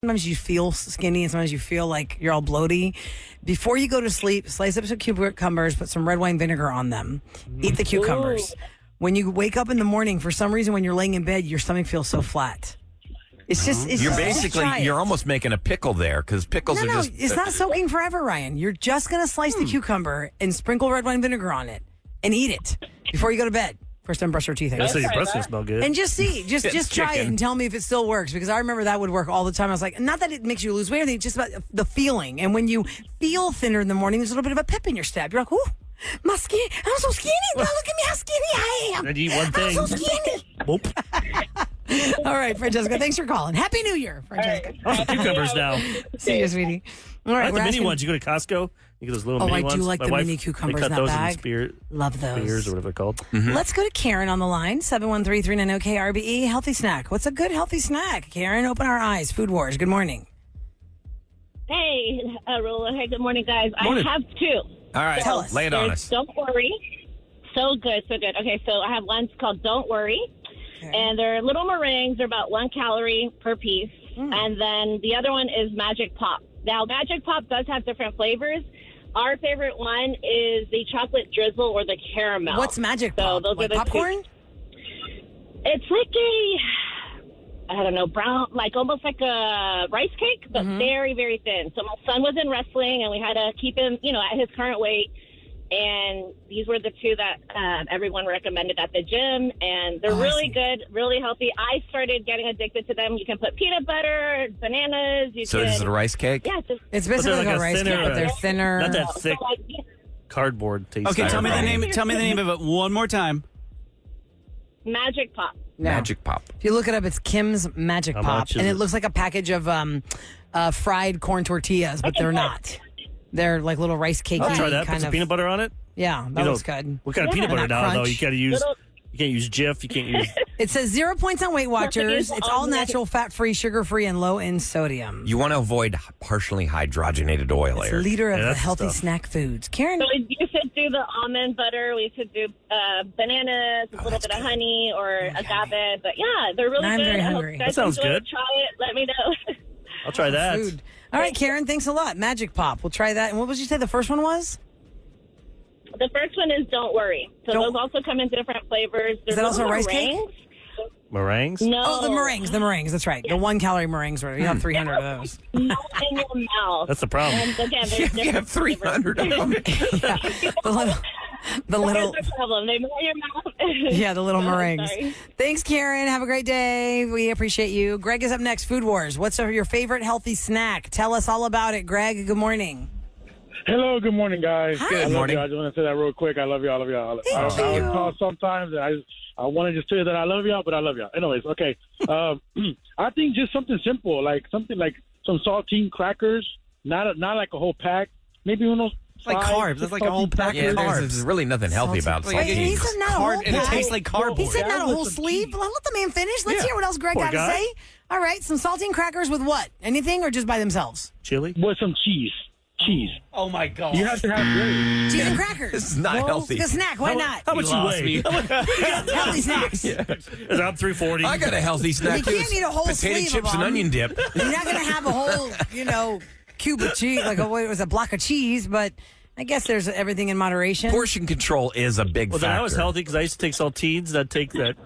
Sometimes you feel skinny and sometimes you feel like you're all bloaty. Before you go to sleep, slice up some cucumbers, put some red wine vinegar on them. Eat the cucumbers. Ooh. When you wake up in the morning, for some reason, when you're laying in bed, your stomach feels so flat. It's just, you're almost making a pickle there because pickles are just. It's not soaking forever, Ryan. You're just going to slice the cucumber and sprinkle red wine vinegar on it and eat it before you go to bed. First time brush your teeth. That's how your breath smell good. And just see, just try it and tell me if it still works, because I remember that would work all the time. I was like, not that it makes you lose weight, it's just about the feeling. And when you feel thinner in the morning, there's a little bit of a pep in your step. You're like, ooh, my skin, I'm so skinny. Look at me how skinny I am. And eat one thing. I'm so skinny. Boop. All right, Francesca, thanks for calling. Happy New Year, Francesca. Right. Cucumbers now. See you, sweetie. All right, I like the mini ones. You go to Costco, you get those little mini ones. I do like the mini cucumbers in that bag. Love those. Spears or whatever they're called. Mm-hmm. Let's go to Karen on the line, 713-390-KRBE. Healthy snack. What's a good healthy snack? Karen, open our eyes. Food Wars. Good morning. Hey, Roula. Hey, good morning, guys. Morning. I have two. All right, tell us. Lay it on us. Don't worry. So good, so good. Okay, so I have one called Don't Worry. Okay. And they're little meringues. They're about 1 calorie per piece. And then the other one is Magic Pop. Now, Magic Pop does have different flavors. Our favorite one is the chocolate drizzle or the caramel. What's Magic Pop? Those are the popcorn? It's like I don't know, brown, like almost like a rice cake, but very, very thin. So my son was in wrestling, and we had to keep him, at his current weight. And these were the two that everyone recommended at the gym, and they're really good, really healthy. I started getting addicted to them. You can put peanut butter, bananas. Is it a rice cake? Yeah, it's basically like a rice cake, but they're thinner. Not that thick cardboard taste. Okay, tell me the name. Tell me the name of it one more time. Magic Pop. Magic Pop. If you look it up, it's Kim's Magic Pop, and it looks like a package of fried corn tortillas, but they're not. They're like little rice cakey. I'll try that. Put some peanut butter on it. Yeah, that looks good. What kind of peanut butter now, though? You can't use Jif. You can't use. It says 0 points on Weight Watchers. It's all natural, fat-free, sugar-free, and low in sodium. You want to avoid partially hydrogenated oil. It's a leader of the healthy snack foods. Karen? So you should do the almond butter. We should do bananas, a little bit of honey or agave. But yeah, they're really good. I'm very hungry. That sounds good. Try it. Let me know. I'll try that. Food. All right, Karen, thanks a lot. Magic Pop. We'll try that. And what would you say the first one was? The first one is Don't Worry. So those also come in different flavors. Is that also a rice cake? Meringues? No. Oh, the meringues. That's right. The 1 calorie meringues. You have 300 of those. Not in your mouth. That's the problem. And again, You have 300 of them. Yeah. The little. That's the problem. They melt your mouth. Yeah, the little meringues. Sorry. Thanks, Karen. Have a great day. We appreciate you. Greg is up next. Food Wars. What's your favorite healthy snack? Tell us all about it, Greg. Good morning. Hello, good morning, guys. Hi. Good morning. I just want to say that real quick. I love y'all. I call sometimes, and I want to just tell you that I love y'all, but I love y'all. Anyways, okay. I think just something simple, like something like some saltine crackers, not like a whole pack. Maybe one of those. Like carbs. That's like a whole pack of carbs. There's really nothing healthy about Wait, he saltines. said not a whole And it tastes like cardboard. He said not a whole sleeve. Let the man finish. Let's hear what else Greg got to say. All right, some saltine crackers with what? Anything or just by themselves? Chili? With some cheese. Oh, my God. You have to have gravy. Cheese and crackers. This is not healthy. It's a snack. Why not? How much you weigh? Healthy snacks. I'm 340. I got a healthy snack. You can't eat a whole potato sleeve chips of and them. onion dip. You're not going to have a whole, cube of cheese, like it was a block of cheese, but I guess there's everything in moderation. Portion control is a big Well, factor. then I was healthy because I used to take saltines. And I'd take that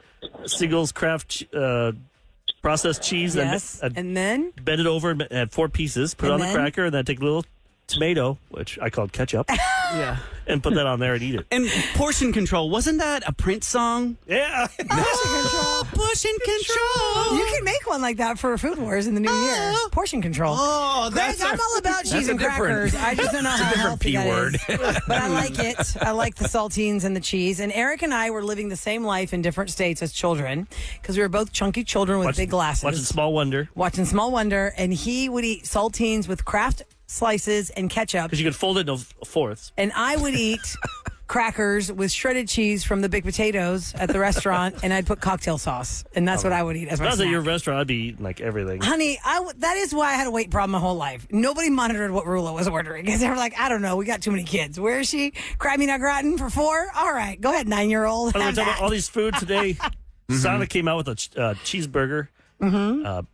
Siegel's Kraft processed cheese. Yes. And then? bend it over and add 4 pieces. Put it on the cracker, and then I'd take a little tomato, which I called ketchup. Yeah. And put that on there and eat it. And portion control, wasn't that a Prince song? Yeah. Portion control. You can make one like that for Food Wars in the new year. Portion control. Oh, Greg, I'm all about cheese and crackers. I just don't know how healthy P that word. is. But I like it. I like the saltines and the cheese. And Eric and I were living the same life in different states as children because we were both chunky children with big glasses. Watching Small Wonder. Watching Small Wonder. And he would eat saltines with Kraft slices and ketchup. Because you could fold it into fourths. And I would eat crackers with shredded cheese from the Big Potatoes at the restaurant, and I'd put cocktail sauce. And that's what I would eat as my If I was snack. at your restaurant, I'd be eating like everything. Honey, that is why I had a weight problem my whole life. Nobody monitored what Roula was ordering because they were like, I don't know, we got too many kids. Where is she? Crabby Nut Gratin for 4? All right, go ahead, 9-year-old. By the way, Have talking about that. all these food today, Sonic came out with a cheeseburger.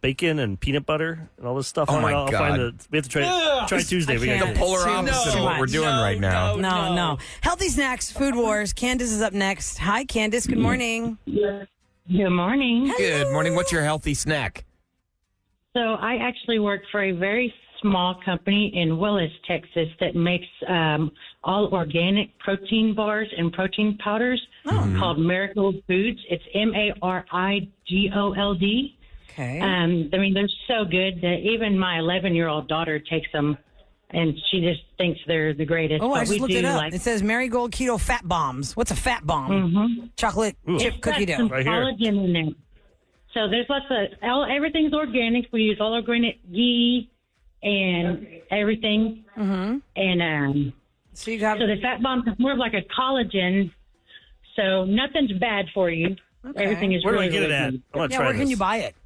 bacon and peanut butter and all this stuff. Oh, on my it. I'll God. find it. We have to try Tuesday. We can't. gotta The polar Too opposite of what we're much. doing right now. No. Healthy snacks, food wars. Candace is up next. Hi, Candace. Good morning. Good morning. Good morning. What's your healthy snack? So I actually work for a very small company in Willis, Texas that makes all organic protein bars and protein powders called Marigold Foods. It's MARIGOLD. Okay. I mean, they're so good that even my 11-year-old daughter takes them, and she just thinks they're the greatest. Oh, I But just we looked do it up. like It says Marigold Keto Fat Bombs. What's a fat bomb? Chocolate chip cookie got dough. some Right here. collagen in there. So there's lots of everything's organic. We use all organic ghee and everything. And So you got so the fat bomb is more of like a collagen. So nothing's bad for you. Everything is Where do I really, get it really at? good. I want to yeah. try Where this. can you buy it?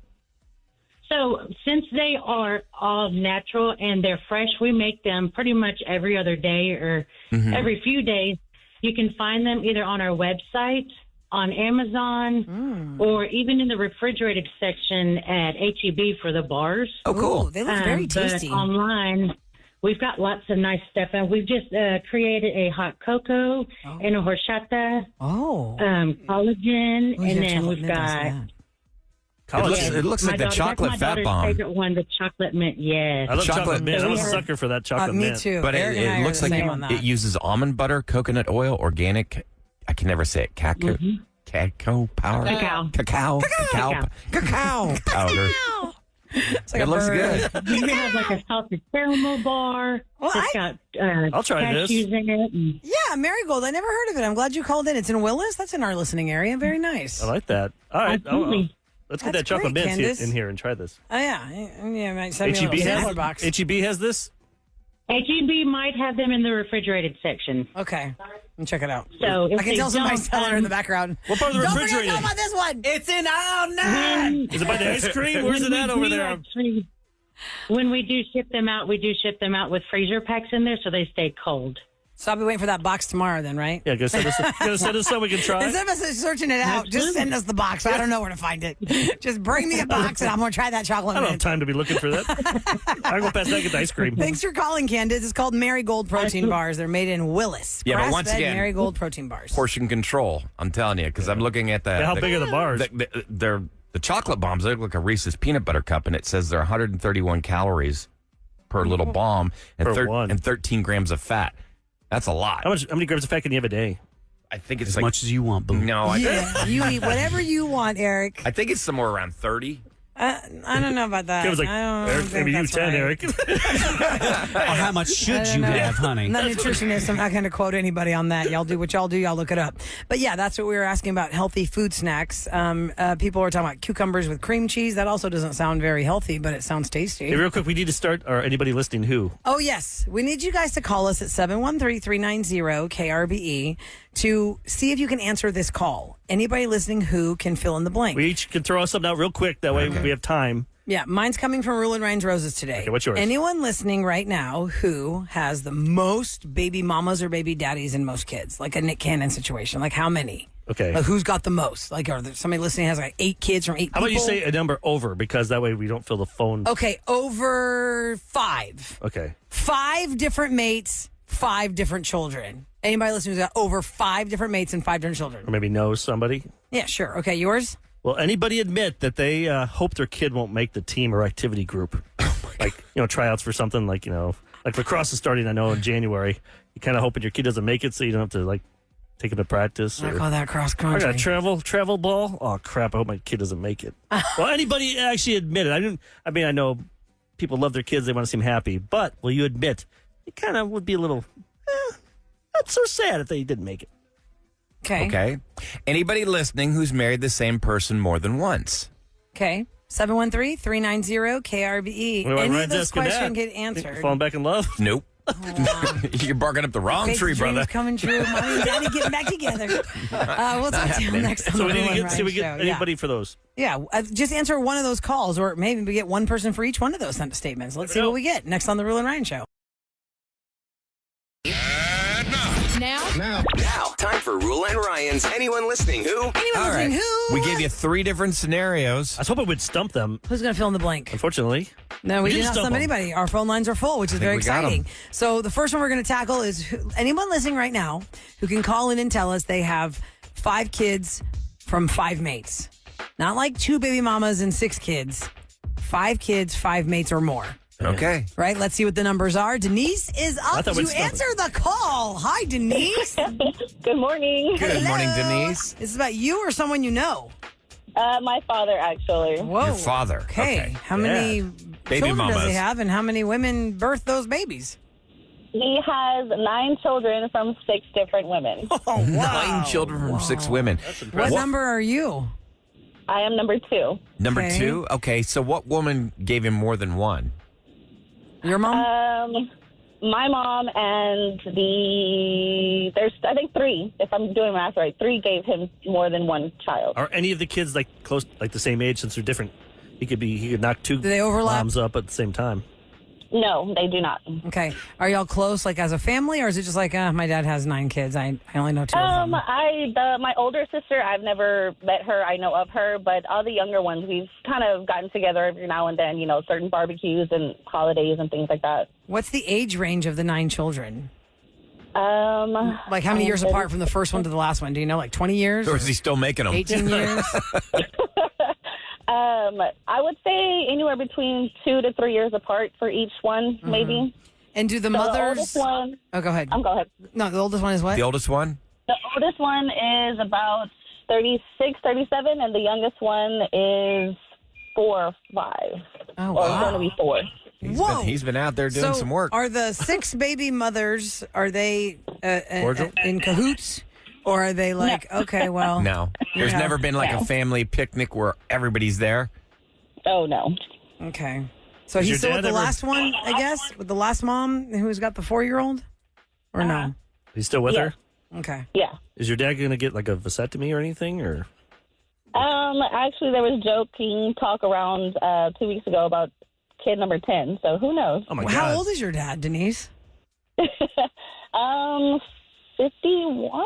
So since they are all natural and they're fresh, we make them pretty much every other day or every few days. You can find them either on our website, on Amazon, or even in the refrigerated section at HEB for the bars. Oh, cool. Ooh, they look very tasty. But online, we've got lots of nice stuff. And we've just created a hot cocoa and a horchata, Oh. collagen, Oh, and yeah, then chocolate we've mint does got... that. It looks like the chocolate that's my fat daughter's bomb. favorite one, the chocolate mint, yes. I love chocolate Chocolate mint. I'm a mint. sucker for that chocolate Me mint. too. But Eric and I it are looks the like same on that. it uses almond butter, coconut oil, organic. I can never say it. Cacao powder. Cacao. Cacao powder. It's like It a looks bird. good. You have like a salted caramel bar. Well, It's got I'll try this. cashews in it. And Yeah, Marigold. I never heard of it. I'm glad you called in. It's in Willis. That's in our listening area. Very nice. I like that. All right. Absolutely. Let's get That's that chocolate great, mint Candace. in here and try this. Oh yeah, might send me a HEB little sampler has, box. HEB has this? HEB might have them in the refrigerated section. Okay, and check it out. So if I can they tell somebody's don't, telling her in the background. What part of the Don't forget to refrigerator? tell about this one. It's in aisle 9. Is it by the ice cream? Where's it at over there? When we do ship them out, we do ship them out with freezer packs in there so they stay cold. So I'll be waiting for that box tomorrow then, right? Yeah, go send us some we can try. Instead of us searching it out, just send us the box. I don't know where to find it. Just bring me a box and I'm going to try that chocolate I don't have mint. time to be looking for that. I go past that and get the ice cream. Thanks for calling, Candace. It's called Marigold Protein Bars. They're made in Willis. Yeah, but once Grass-fed again- Marigold Protein Bars. Portion control. I'm telling you, because I'm looking at the. How big are the bars? They're the chocolate bombs. They look like a Reese's peanut butter cup, and it says they're 131 calories per little bomb and, Per one. and 13 grams of fat. That's a lot. How many grams of fat can you have a day? I think it's As like much as you want, boo. no. Yeah, you eat whatever you want, Eric. I think it's somewhere around 30. I don't know about that. It was like, I don't Eric, think maybe you that's 10, right. Eric. Or how much should you have, honey? I'm not a nutritionist. I'm not going to quote anybody on that. Y'all do what y'all do. Y'all look it up. But yeah, that's what we were asking about, healthy food snacks. People were talking about cucumbers with cream cheese. That also doesn't sound very healthy, but it sounds tasty. Hey, real quick, we need to start, or anybody listening who? Oh, yes. We need you guys to call us at 713-390-KRBE to see if you can answer this call. Anybody listening who can fill in the blank. We each can throw something out real quick. That way we have time. Yeah, mine's coming from Roula and Ryan's Roses today. Okay, what's yours? Anyone listening right now who has the most baby mamas or baby daddies in most kids, like a Nick Cannon situation, like how many? Okay. Like who's got the most? Like, are there somebody listening has like 8 kids from 8 people? How about you say a number over, because that way we don't fill the phone. Okay, over 5. Okay. 5 different mates, 5 different children. Anybody listening who's got over 5 different mates and 5 different children? Or maybe know somebody. Yeah, sure. Okay, yours? Will anybody admit that they hope their kid won't make the team or activity group? Like, tryouts for something like, like lacrosse is starting, I know, in January. You're kind of hoping your kid doesn't make it so you don't have to, like, take him to practice. I Or, call that cross I country. got a travel ball. Oh, crap. I hope my kid doesn't make it. Well, anybody actually admit it? I know people love their kids. They want to seem happy. But will you admit it kind of would be a little, not so sad if they didn't make it? Okay. Anybody listening who's married the same person more than once? Okay. 713-390-KRBE. Well, Any Ryan's of those asking questions that. get answered. Falling back in love? Nope. You're barking up the wrong Faith tree, dreams brother. coming true. Mommy and Daddy getting back together. We'll talk to you next on So the we need Will to and get, so we Ryan get Show. anybody for those. Yeah, just answer one of those calls, or maybe we get one person for each one of those statements. Let's see what we get next on the Will and Ryan Show. And now, Now, time for Roula and Ryan's Anyone Listening Who? Anyone All listening right. who? We gave you 3 different scenarios. I was hoping we'd stump them. Who's going to fill in the blank? Unfortunately, No, we You did just not stump stump 'em. anybody. Our phone lines are full, which is very we got 'em. exciting. So the first one we're going to tackle is anyone listening right now who can call in and tell us they have 5 kids from 5 mates. Not like 2 baby mamas and 6 kids. 5 kids, 5 mates or more. Okay. Right? Let's see what the numbers are. Denise is I up thought to we'd stump answer the call. Hi, Denise. Good morning. Good morning, Hello. Denise. This is about you or someone you know? My father, actually. Whoa. Your father. Okay. How many Baby children does mamas. he have, and how many women birth those babies? He has 9 children from 6 different women. Oh, 9 children from 6 women. What number are you? I am number 2. Number Okay. 2? Okay, so what woman gave him more than one? Your mom? My mom and there's I think 3, if I'm doing math right. 3 gave him more than one child. are any of the kids like close, like the same age since they're different? He could knock 2 Do they overlap? moms up at the same time. No, they do not. Okay. Are y'all close, like as a family, or is it just like, my dad has 9 kids. I only know 2 of them. My older sister, I've never met her. I know of her, but all the younger ones, we've kind of gotten together every now and then. Certain barbecues and holidays and things like that. What's the age range of the 9 children? Like Like how many years apart from the first one to the last one? Do you know, like 20 years? Or is he still making them? 18 years? I would say anywhere between 2 to 3 years apart for each one, maybe. And do the So mothers... The oldest one, Oh, go ahead. go ahead. No, the oldest one is what? The oldest one? The oldest one is about 36, 37, and the youngest one is 4 or 5. Oh, Or wow. going to be 4. Whoa. He's been out there doing So some work. Are the 6 baby mothers, are they Cordial? in cahoots? Or are they like, okay, well... No. There's Yeah. never been like a family picnic where everybody's there. Oh, no. Okay. So Is he's your still with dad the ever- last one, I guess? With the last mom who's got the 4-year-old? Or no? He's still with Yeah. her. Okay. Yeah. Is your dad gonna get like a vasectomy or anything? Or Actually, there was joking talk around 2 weeks ago about kid number 10, so who knows? oh my How god, old is your dad, Denise? 51?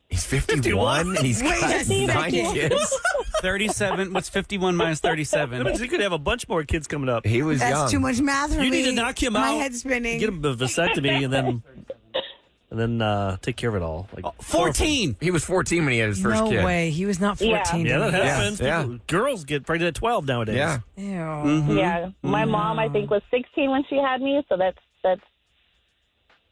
He's 51 and he's got Wait a 9 second. kids. 37. What's 51 minus 37? he could have a bunch more kids coming up. He was That's young. too much math for You me. need to knock him My out. head's spinning. Get him a vasectomy and then take care of it all. Like 14. He was 14 when he had his first no kid. way. He was not 14. Yeah, that Denise. happens. Yeah. People- Girls get pregnant at 12 nowadays. Yeah. Ew. Yeah. My mom, I think, was 16 when she had me, so that's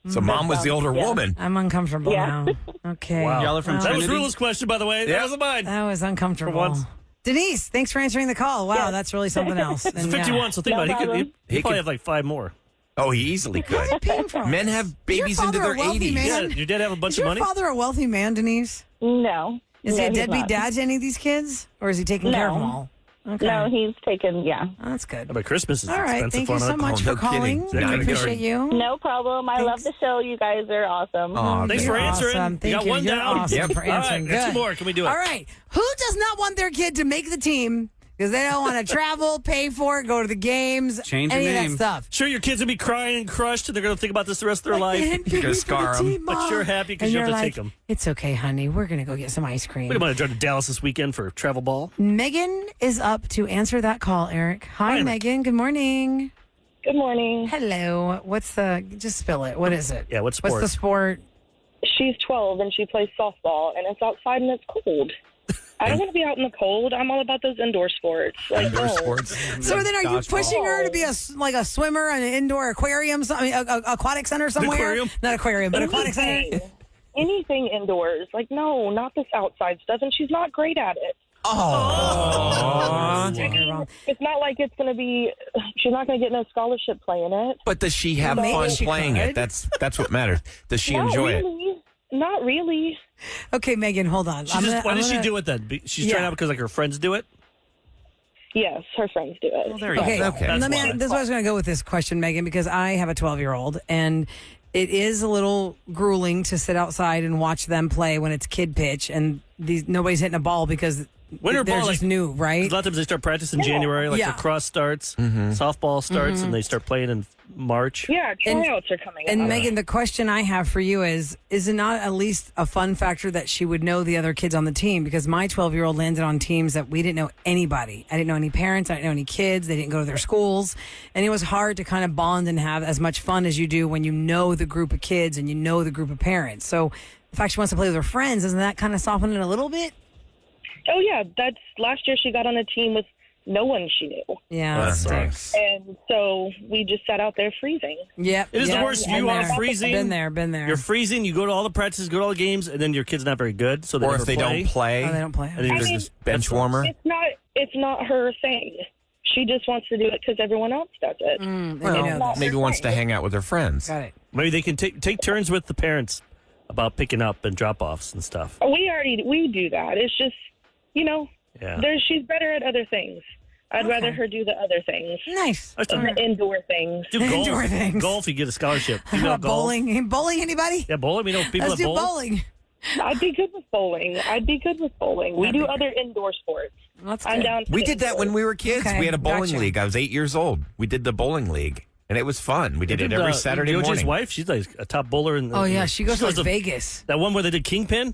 So mom was the older Yeah. woman. I'm uncomfortable Yeah. now. Okay. Wow. Y'all are from That was Trinity? Rula's question, by the way. That Yeah. wasn't mine. That was uncomfortable. For once. Denise, thanks for answering the call. Wow, Yes. that's really something else. It's And, 51, so think No about it. problem. He'd probably could- have like 5 more. Oh, he easily could. Where's he paying for all Men this? have Is babies your into father their a wealthy 80s. man? Yeah, your dad have a bunch Is of your money? father a wealthy man, Denise? no. Is no, he a he's deadbeat not. dad to any of these kids? Or is he taking care of No. them all? Okay. No, he's taken, yeah. Oh, that's good. But Christmas is All right. expensive Thank you on so it. much no for calling. kidding. I Nine appreciate you. No problem. I love the show. You guys are awesome. Aw, Thanks You're for answering. awesome. You Thank got you. one You're down. awesome Yep. for answering. All right, Good. two more. Can we do it? All right. Who does not want their kid to make the team because they don't want to travel, pay for it, go to the games, Change your any of name. that stuff? Sure, your kids will be crying and crushed, and they're going to think about this the rest of their life. You're gonna scar 'em. But you're happy 'cause And you have you're to like, take 'em. It's okay, honey. We're going to go get some ice cream. We might have drive to Dallas this weekend for travel ball. Megan is up to answer that call, Eric. Hi, Hi. Megan. Good morning. Good morning. Hello. What's the, just spill it. What is it? Yeah, what sport? What's the sport? She's 12 and she plays softball, and it's outside and it's cold. I don't want to be out in the cold. I'm all about those indoor sports. Like, Indoor no. sports. So then are you Dodgeball. pushing her to be like a swimmer in an indoor aquarium, aquatic center somewhere? aquarium? Not aquarium, but aquatic center? Anything. Anything indoors. Like, no, not this outside stuff, and she's not great at it. Oh. It's not like it's going to be, she's not going to get no scholarship playing it. But does she have Maybe fun she playing could. it? That's what matters. Does she Not enjoy it? really. Not really. Okay, Megan, hold on. Why does she do it then? She's trying out because like her friends do it? Yes, her friends do it. Well, there you Okay, go. Okay. That's let me. why. This is why I was going to go with this question, Megan, because I have a 12-year-old, and it is a little grueling to sit outside and watch them play when it's kid pitch, and nobody's hitting a ball because Winter they're ball, just like- new, right? A lot of times they start practicing in January, like Yeah. lacrosse starts, softball starts, and they start playing in March. Yeah, tryouts are coming And up. Megan, the question I have for you is it not at least a fun factor that she would know the other kids on the team? Because my 12-year-old landed on teams that we didn't know anybody. I didn't know any parents. I didn't know any kids. They didn't go to their schools. And it was hard to kind of bond and have as much fun as you do when you know the group of kids and you know the group of parents. So the fact she wants to play with her friends, doesn't that kind of soften it a little bit? Oh, yeah. That's last year she got on a team with no one she knew. Yeah, that stinks. And so we just sat out there freezing. Yep. It is the worst. You are freezing. Been there. You're freezing. You go to all the practices, go to all the games, and then your kid's not very good. So they Or never if they play. don't play, Oh, they don't play. And then they're you're just bench warmer. It's not her thing. She just wants to do it because everyone else does it. Well, maybe wants to hang out with her friends. Got it. Maybe they can take turns with the parents about picking up and drop offs and stuff. We do that. It's just, Yeah. she's better at other things. I'd rather her do the other things. Nice. Than the indoor things. Do golf. Indoor things. Golf, you get a scholarship. How about bowling? Bowling, anybody? Yeah, bowling. We know people Let's that do bowl. bowling. I'd be good with bowling. We do other indoor sports. That's I'm good. down for We did that when we were kids. Okay, We had a bowling gotcha. league. I was 8 years old. We did the bowling league, and it was fun. We did it every Saturday George's morning. wife, she's like a top bowler. Oh, yeah. She goes to like to Vegas. That one where they did Kingpin?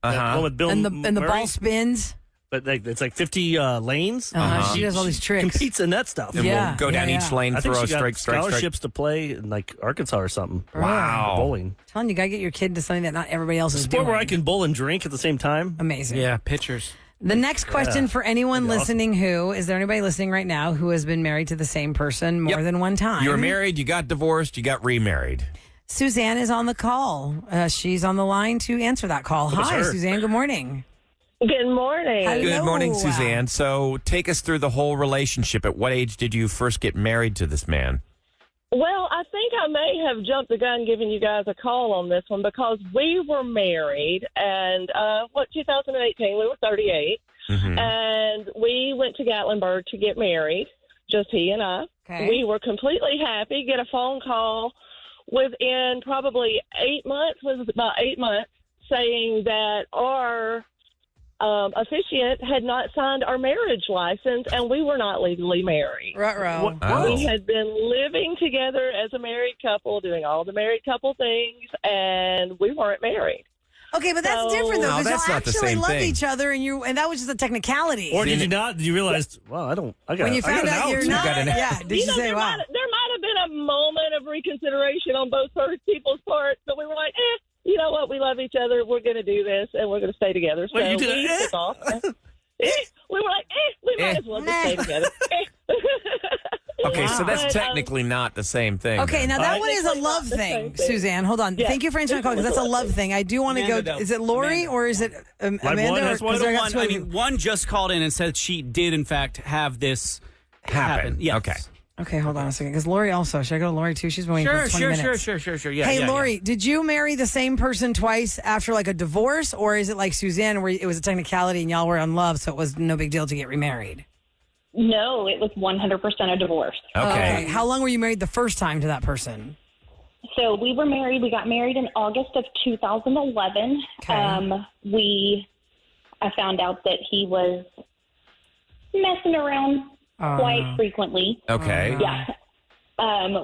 That one with Bill And the Murray? ball spins. But it's like 50 lanes. She does all these tricks. Competes in that stuff. And Yeah, we'll go down yeah, each yeah. lane, I think throw a she got strike. scholarships to play in like Arkansas or something. Wow. Bowling. Telling you, gotta get your kid to something that not everybody else is Sport doing. where I can bowl and drink at the same time. Amazing. Yeah, pitchers. The next question for anyone That'd be listening is there anybody listening right now who has been married to the same person more Yep. than one time? You were married, you got divorced, you got remarried. Suzanne is on the call. She's on the line to answer that call. That was Hi, her. Suzanne. Good morning. Good morning. Hello. Good morning, Suzanne. So take us through the whole relationship. At what age did you first get married to this man? Well, I think I may have jumped the gun giving you guys a call on this one because we were married and 2018, we were 38, and we went to Gatlinburg to get married, just he and I. Okay. We were completely happy, get a phone call within probably 8 months, saying that our officiant had not signed our marriage license and we were not legally married. Ruh-roh. Oh. We had been living together as a married couple, doing all the married couple things, and we weren't married. Okay, but that's So- different though, No, because that's y'all not the actually same love thing. each other, and that was just a technicality. Or did you not? Did you realize, well, I got when you I got found an out you're out. not, got an out. yeah. Did you say, there wow? might have been a moment of reconsideration on both people's parts, but we were like, you know what? We love each other. We're going to do this, and we're going to stay together. So Wait, you did we a took off. We were like, we might as well just stay together. Okay, so that's But, technically not the same thing. Okay, then. now that I one think is a we're love not the thing, same thing. Suzanne. Hold on. Yeah. Thank you for answering the call, because that's a love thing. I do want to go. Amanda, though. Is it Lori Amanda. or is it Amanda? one or- has 'cause Well, I got two of you. one just called in and said she did, in fact, have this happen. Yes. Okay. Okay, hold on a second, because Lori also. Should I go to Lori too? She's been waiting for 20 minutes. Sure. Yeah. Hey, yeah, Lori, did you marry the same person twice after like a divorce, or is it like Suzanne, where it was a technicality and y'all were in love, so it was no big deal to get remarried? No, it was 100% a divorce. Okay. How long were you married the first time to that person? So we got married in August of 2011. Okay. I found out that he was messing around quite frequently. Okay. Yeah.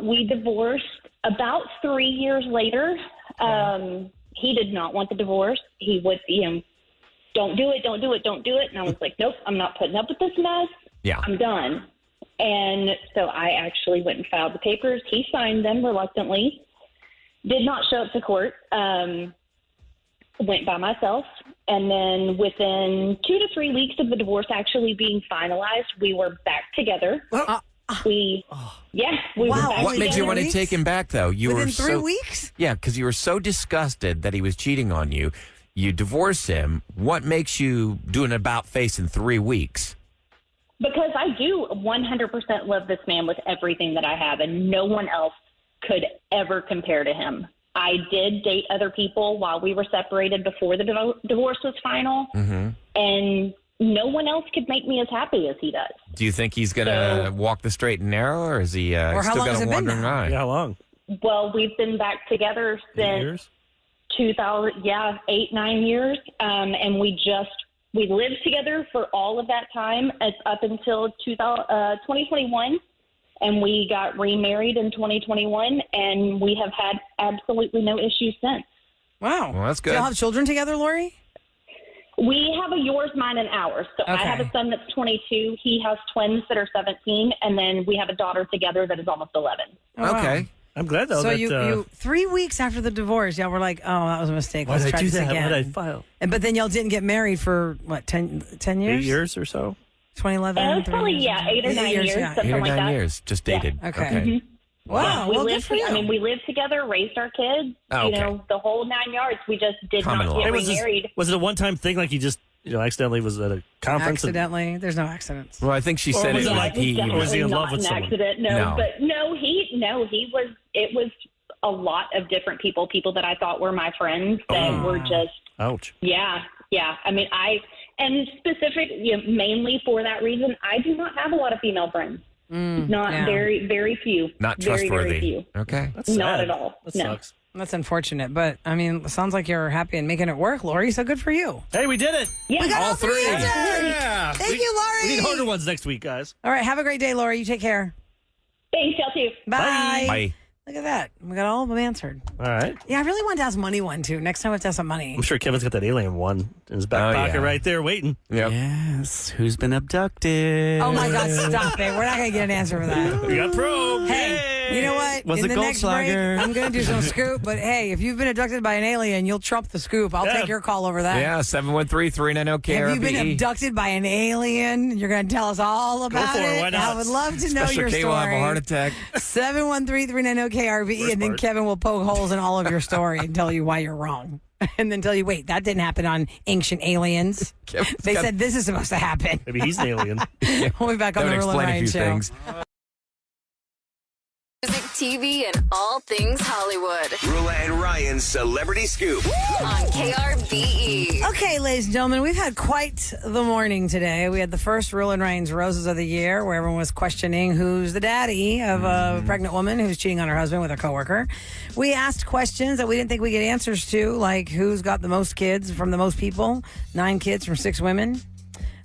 We divorced about 3 years later. He did not want the divorce. He would, don't do it. And I was like, nope, I'm not putting up with this mess. Yeah. I'm done. And so I actually went and filed the papers. He signed them reluctantly. Did not show up to court. Went by myself. And then within 2 to 3 weeks of the divorce actually being finalized, we were back together. We were Wow. back What made you together. want to take him back, though? You Within were 3 so, weeks? Yeah, because you were so disgusted that he was cheating on you. You divorce him. What makes you do an about face in 3 weeks? Because I do 100% love this man with everything that I have, and no one else could ever compare to him. I did date other people while we were separated before the divorce was final, and no one else could make me as happy as he does. Do you think he's going to walk the straight and narrow, or is he Or how still long has got a it been wandering now? eye? Yeah, how long? Well, we've been back together 8 since years? 8-9 years, and we lived together for all of that time up until 2021, and we got remarried in 2021, and we have had absolutely no issues since. Wow. Well, that's good. Do y'all have children together, Lori? We have a yours, mine, and ours. So I have a son that's 22. He has twins that are 17, and then we have a daughter together that is almost 11. Oh, wow. Okay. I'm glad though. So that, you 3 weeks after the divorce, y'all were like, "Oh, that was a mistake. why Let's did try I do this that? again." Why did I file? But then y'all didn't get married for what 10 years? 8 years or so. 2011. It was probably 8 or 9 years, yeah. something 8 or like 9 that. years. Just dated. Okay. Okay. Wow. We Well, good lived. for you. I mean, we lived together, raised our kids. Oh, okay. You know, the whole 9 yards. We just did Common not law. get Hey, remarried. was it a one-time thing? Like you just accidentally was at a conference? Accidentally. There's no accidents. Well, I think she Or said was it it like he Definitely was he in love not with an someone? accident. No. No, but he was. It was a lot of different people that I thought were my friends that were just. Ouch. Yeah. I mean, mainly for that reason, I do not have a lot of female friends. Very, very few. not very, trustworthy. Very few. Okay. That's sad. Not at all. That No. sucks. That's unfortunate, but I mean, it sounds like you're happy and making it work, Lori. So good for you. Hey, we did it. Yeah. We got all three. Yeah. Thank you, Lori. We need harder ones next week, guys. All right. Have a great day, Lori. You take care. Thanks, y'all too. Bye. Bye. Look at that. We got all of them answered. All right. Yeah, I really want to ask money one too. Next time we have to ask some money. I'm sure Kevin's got that alien one in his back Oh, pocket yeah. right there waiting. Yep. Yes. Who's been abducted? Oh my God, stop it. We're not going to get an answer for that. We got probed. Hey, you know what? Was In it the next break, Goldschlager? I'm going to do some scoop, but hey, if you've been abducted by an alien, you'll trump the scoop. I'll Yeah. take your call over that. Yeah, 713-390-KRBE. Have you been abducted by an alien? You're going to tell us all about for it. Why not? I would love to know Special your K story. will have a heart attack. 713-390-KRBE, and then part? Kevin will poke holes in all of your story and tell you why you're wrong. And then tell you, wait, that didn't happen on Ancient Aliens. Kevin's They got- said this is supposed to happen. Maybe he's an alien. We'll be back on That the would Roula and explain a Ryan few show. things. Music, TV, and all things Hollywood Roula and Ryan's Celebrity Scoop. on KRBE. Okay, ladies and gentlemen, we've had quite the morning today. We had the first Roula and Ryan's Roses of the Year, where everyone was questioning who's the daddy of a pregnant woman who's cheating on her husband with a coworker. We asked questions that we didn't think we'd get answers to, like who's got the most kids from the most people, 9 kids from 6 women.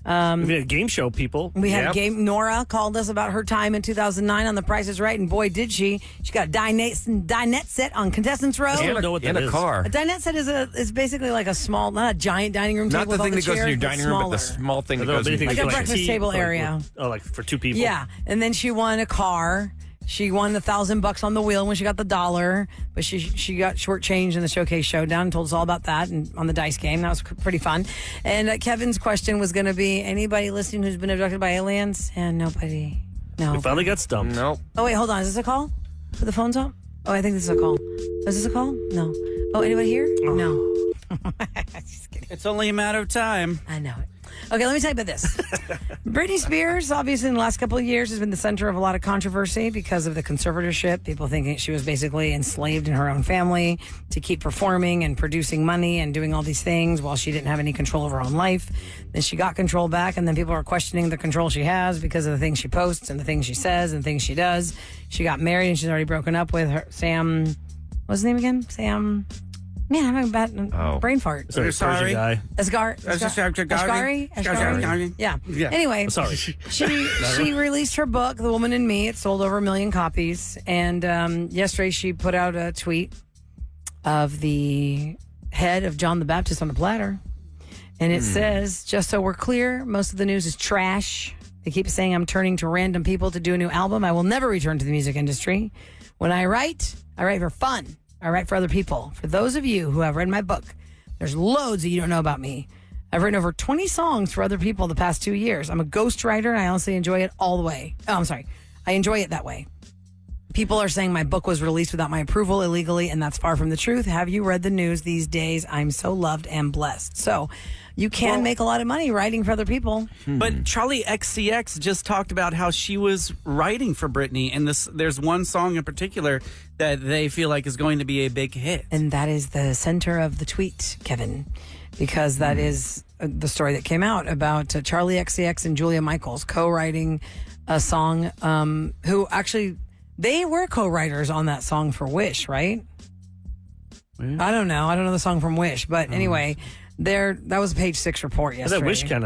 We had game show people. We had Yep. a game. Nora called us about her time in 2009 on The Price is Right, and boy, did she. She got a dinette set on Contestants Row. I don't know what In that a is. car. A dinette set is basically like a small, not a giant dining room table Not the with thing all that goes in chairs, your but dining room, but the smaller. small thing I that don't know goes if in anything Like a for breakfast tea, table area. Like for 2 people. Yeah, and then she won a car. She won $1,000 on the wheel when she got the $1, but she got shortchanged in the Showcase Showdown and told us all about that and on the dice game. That was pretty fun. And Kevin's question was going to be, anybody listening who's been abducted by aliens? And nobody. No. We finally got stumped. Nope. Oh, wait, hold on. Is this a call? Put the phones up? Oh, I think this is a call. Is this a call? No. Oh, anybody here? No. Just kidding. It's only a matter of time. I know it. Okay, let me tell you about this. Britney Spears, obviously, in the last couple of years, has been the center of a lot of controversy because of the conservatorship. People thinking she was basically enslaved in her own family to keep performing and producing money and doing all these things while she didn't have any control of her own life. Then she got control back, and then people are questioning the control she has because of the things she posts and the things she says and things she does. She got married, and she's already broken up with her Sam. What's his name again? Sam. Man, I'm having a bad brain fart. Sorry, Sorry. Persian guy. Ashgari? Yeah. Anyway, Sorry. she released her book, The Woman in Me. It sold over 1 million copies. And yesterday she put out a tweet of the head of John the Baptist on a platter. And it says, just so we're clear, most of the news is trash. They keep saying I'm turning to random people to do a new album. I will never return to the music industry. When I write for fun. I write for other people. For those of you who have read my book, there's loads that you don't know about me. I've written over 20 songs for other people the past 2 years. I'm a ghostwriter, and I honestly enjoy it all the way. Oh, I'm sorry. I enjoy it that way. People are saying my book was released without my approval illegally, and that's far from the truth. Have you read the news these days? I'm so loved and blessed. So you can make a lot of money writing for other people. But Charlie XCX just talked about how she was writing for Britney, and there's one song in particular that they feel like is going to be a big hit. And that is the center of the tweet, Kevin, because that is the story that came out about Charlie XCX and Julia Michaels co-writing a song, who actually, they were co-writers on that song for Wish, right? I don't know. I don't know the song from Wish, but anyway, that was a Page 6 report yesterday. That Wish kind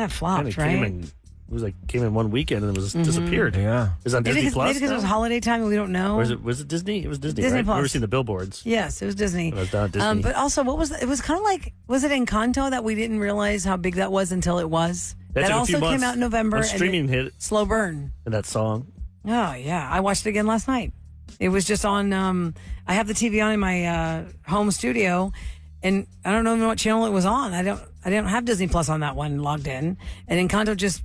of flopped, came right? and was like came in one weekend and it was disappeared. Yeah. Is it on Disney Plus? Maybe because it was holiday time and we don't know. Or was it Disney? It was Disney, Disney right? Plus. We've never seen the billboards. Yes, it was Disney. It was down at Disney. But also, what was it? Was kind of like, was it Encanto that we didn't realize how big that was until it was? That That took a also few came months. out in November. When streaming and hit slow burn. and that song. Oh yeah, I watched it again last night. It was just on. I have the TV on in my home studio, and I don't know what channel it was on. I don't have Disney Plus on that one logged in, and Encanto just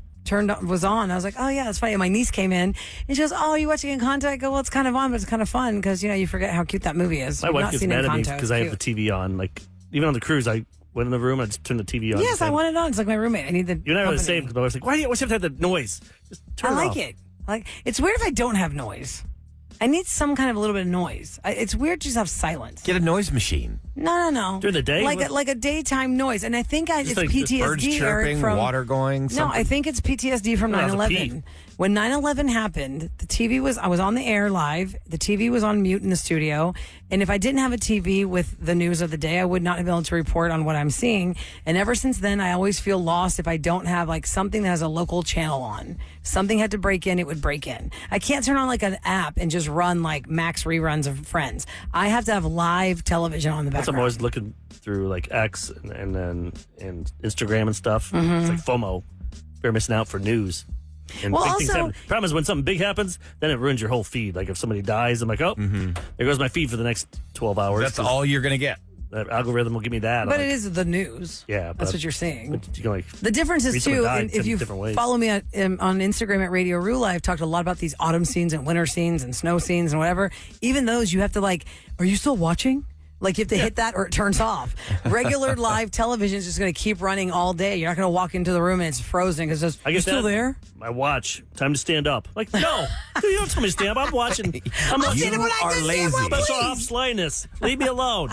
was on. I was like, oh yeah, that's funny. And my niece came in and she goes, oh, are you watching Encanto? I go, well, it's kind of on, but it's kind of fun because you forget how cute that movie is. My You've wife not gets seen mad at me Encanto. because It's I have the cute. TV on. Like even on the cruise, I went in the room. I just turned the TV on. Yes, I want it on. It's like my roommate. I need the. You and I were the company. same because my wife's like, why do you always have to have the noise? Just turn I it like off. it. It's weird if I don't have noise. I need some kind of a little bit of noise. It's weird to just have silence. Get a noise machine. No. During the day? like a daytime noise, and I think it's like PTSD. Birds chirping, Eric, from water going. No, Something. I think it's PTSD from I have to 9/11. pee. When 9/11 happened, I was on the air live. The TV was on mute in the studio, and if I didn't have a TV with the news of the day, I would not have been able to report on what I'm seeing. And ever since then, I always feel lost if I don't have like something that has a local channel on. Something had to break in, it would break in. I can't turn on like an app and just run like max reruns of Friends. I have to have live television on the That's what I'm background. always looking through like X and Instagram and stuff. Mm-hmm. It's like FOMO. Fear of missing out for news. And Well, big things also- happen. Problem is when something big happens, then it ruins your whole feed. Like if somebody dies, I'm like, oh, there goes my feed for the next 12 hours. That's 'cause all you're going to get. That algorithm will give me that. But I'm it like, is the news. Yeah, That's but- what you're seeing. but you can like The difference read is someone too, died and 10 if you different ways. follow me on Instagram at Radio Roula, I've talked a lot about these autumn scenes and winter scenes and snow scenes and whatever. Even those, you have to like, are you still watching? Like you have to hit that or it turns off. Regular live television is just going to keep running all day. You're not going to walk into the room and it's frozen because I you're get still that. there. My watch. Time to stand up. Like, no. Dude, you don't tell me to stand up. I'm watching. I'm I'll watching stand up when I are just stand lazy. up, Special please. Ops Linus. Leave me alone.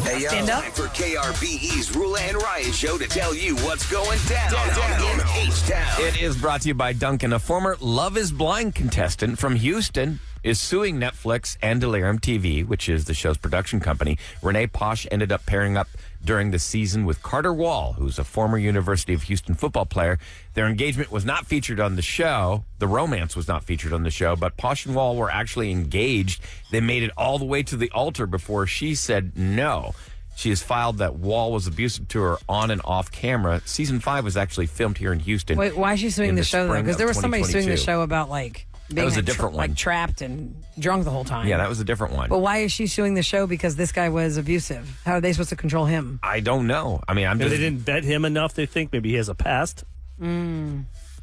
Hey, yo, Stand up. time for KRBE's Roula and Ryan show to tell you what's going down in H-Town. It is brought to you by Duncan. A former Love is Blind contestant from Houston is suing Netflix and Delirium TV, which is the show's production company. Renee Posh ended up pairing up during the season with Carter Wall, who's a former University of Houston football player. Their engagement was not featured on the show. The romance was not featured on the show, but Posh and Wall were actually engaged. They made it all the way to the altar before she said no. She has filed that Wall was abusive to her on and off camera. Season 5 was actually filmed here in Houston. Wait, why is she suing in the the show though? spring Because there of was somebody suing the 2022. show about like being was a like, different one. like trapped and drunk the whole time. Yeah, that was a different one. But why is she suing the show because this guy was abusive? How are they supposed to control him? I don't know. I mean, I'm Maybe just... they didn't vet him enough. They think maybe he has a past.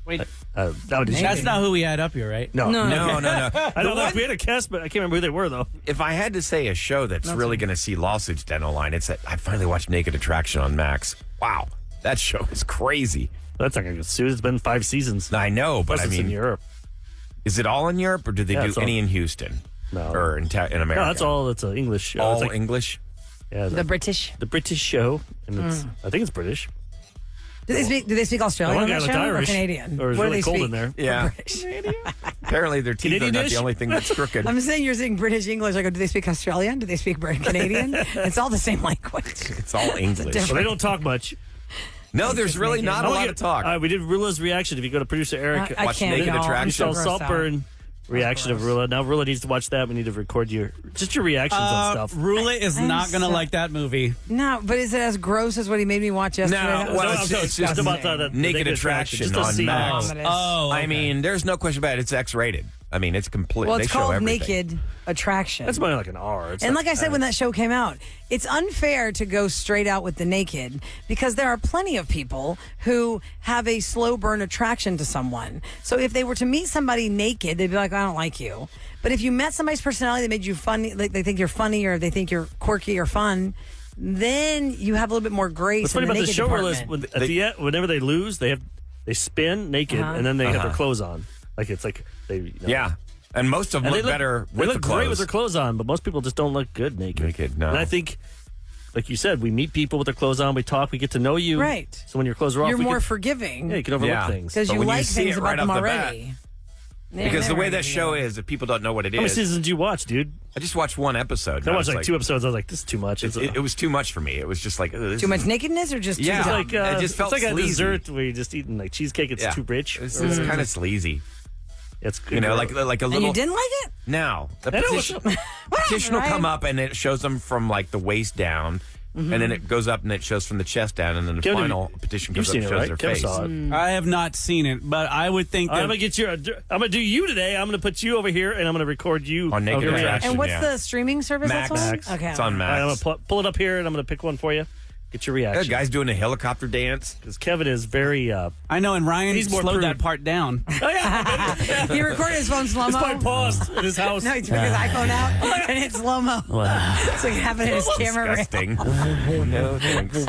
Wait, That would just that's not who we had up here, right? No. No. I don't know if we had a cast, but I can't remember who they were though. If I had to say a show that's really going to see lawsuits down the line, it's that I finally watched Naked Attraction on Max. Wow, that show is crazy. That's not going to get sued. It's been 5 seasons. I know, but Plus I it's in mean, Europe. is it all in Europe or do they Yeah, do it's all- any in Houston? No. Or in America? No, that's all. It's an English show. All It's like, English? yeah, The British. the British show, and it's I think it's British. Do they speak Australian One on guy that looked show Irish, or Canadian? or it was What do really they cold speak? in there. Yeah. British. Apparently their teeth are not Canadian-ish? the only thing that's crooked. I'm saying you're saying British English. I go, do they speak Australian? Do they speak Canadian? It's all the same language. It's all English. Well, they don't talk much. No, there's really not a lot of talk. We did Rula's reaction. If you go to producer Eric, I Watch can't. Naked no, I'm Attraction. so Michelle grossed out. Saltburn reaction of gross. Rula. Now Rula needs to watch that. We need to record your reactions on stuff. Rula is I'm not going to so- like that movie. No, but is it as gross as what he made me watch yesterday? No, That was well, No, it's no, just just about the Naked Attraction Just a on scene. Max. Vomitous. Oh, I mean, there's no question about it. It's X-rated. I mean, it's complete. Well, they it's show called everything. Naked Attraction. That's more like an R. It's And like I said, when that show came out, it's unfair to go straight out with the naked because there are plenty of people who have a slow burn attraction to someone. So if they were to meet somebody naked, they'd be like, I don't like you. But if you met somebody's personality that made you funny, like they think you're funny or they think you're quirky or fun, then you have a little bit more grace. What's funny in the about the naked show department. is when, at the end, whenever they lose, they spin naked and then they have their clothes on. Like it's like they Yeah. And most of them And look better they with look the clothes. great with their clothes on, but most people just don't look good naked. Naked, no. And I think, like you said, we meet people with their clothes on, we talk, we get to know you. Right. So when your clothes are off, You're we more can, forgiving yeah, you can overlook Yeah. things. because But you when you like see things it about right them off the bat, already. Because the way that never show is, if people don't know what it How many is, seasons did you watch, dude? I just watched one episode. I watched like 2 episodes. I was like, this is too much. It was too much for me. It was just like Too much nakedness or just too Yeah. dumb? Like, It just felt it's like sleazy. a dessert where you're just eating like cheesecake. It's too rich. It's kind of sleazy. It's good. You know, like a little. And you didn't like it? No, the I know petition will Ryan? come up and it shows them from like the waist down, and then it goes up and it shows from the chest down, and then the Kevin, final petition You've comes up and seen it, shows right? their Kevin face. saw it. I have not seen it, but I would think I'm that gonna get you. I'm gonna do you today. I'm gonna put you over here, and I'm gonna record you On Naked your Attraction. reaction. And what's yeah. the streaming service Max. that's on? Max. Okay. It's on All right, I'm Max. gonna pull it up here, and I'm gonna pick one for you. Get your That reaction. guy's doing a helicopter dance. Because Kevin is very. I know, and Ryan He's more slowed prude. that part down. Oh yeah. He recorded his phone This slow-mo. part paused in his house. No, he took his iPhone out and hit slow-mo. So he could have it in his camera roll. Disgusting. No thanks.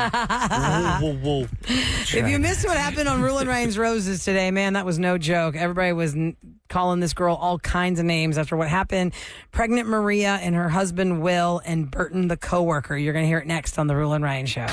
Whoa, whoa. If you missed what happened on Rule and Ryan's Roses today, man, that was no joke. Everybody was calling this girl all kinds of names after what happened. Pregnant Maria and her husband Will and Burton the coworker. You're going to hear it next on the Rule and Ryan Show.